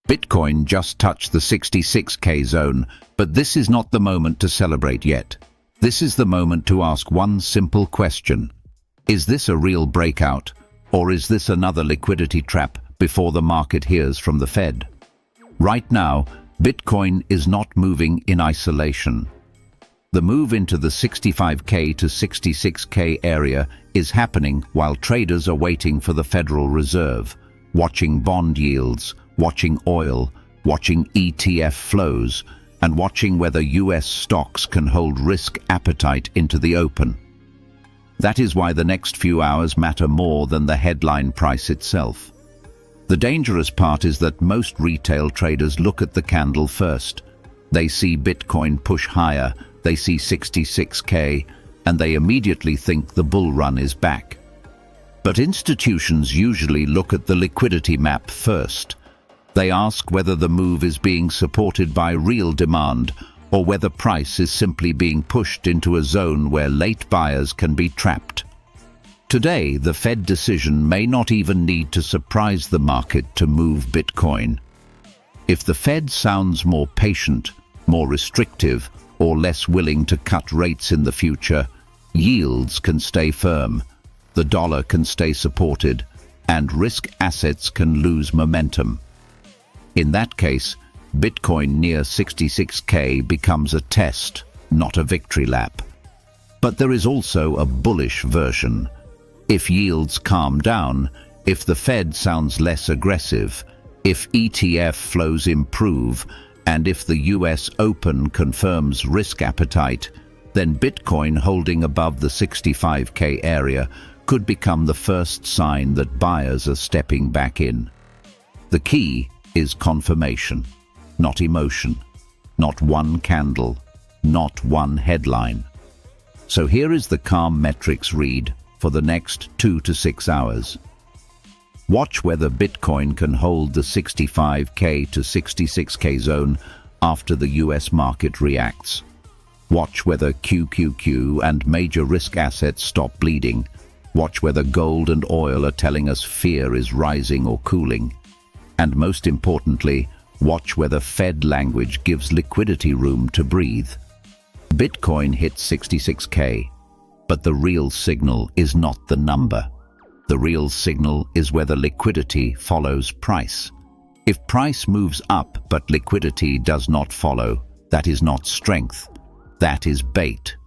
Bitcoin just touched the 66K zone, but this is not the moment to celebrate yet. This is the moment to ask one simple question. Is this a real breakout, or is this another liquidity trap before the market hears from the Fed? Right now, Bitcoin is not moving in isolation. The move into the 65K to 66K area is happening while traders are waiting for the Federal Reserve, watching bond yields, watching oil, watching ETF flows, and watching whether US stocks can hold risk appetite into the open. That is why the next few hours matter more than the headline price itself. The dangerous part is that most retail traders look at the candle first. They see Bitcoin push higher, they see 66K, and they immediately think the bull run is back. But institutions usually look at the liquidity map first. They ask whether the move is being supported by real demand or whether price is simply being pushed into a zone where late buyers can be trapped. Today, the Fed decision may not even need to surprise the market to move Bitcoin. If the Fed sounds more patient, more restrictive, or less willing to cut rates in the future, yields can stay firm, the dollar can stay supported, and risk assets can lose momentum. In that case, Bitcoin near 66K becomes a test, not a victory lap. But there is also a bullish version. If yields calm down, if the Fed sounds less aggressive, if ETF flows improve, and if the US Open confirms risk appetite, then Bitcoin holding above the 65K area could become the first sign that buyers are stepping back in. The key is confirmation, not emotion, not one candle, not one headline. So here is the calm metrics read for the next 2 to 6 hours. Watch whether Bitcoin can hold the 65K to 66K zone after the US market reacts. Watch whether QQQ and major risk assets stop bleeding. Watch whether gold and oil are telling us fear is rising or cooling. And most importantly, watch whether Fed language gives liquidity room to breathe. Bitcoin hit 66K, but the real signal is not the number. The real signal is whether liquidity follows price. If price moves up but liquidity does not follow, that is not strength. That is bait.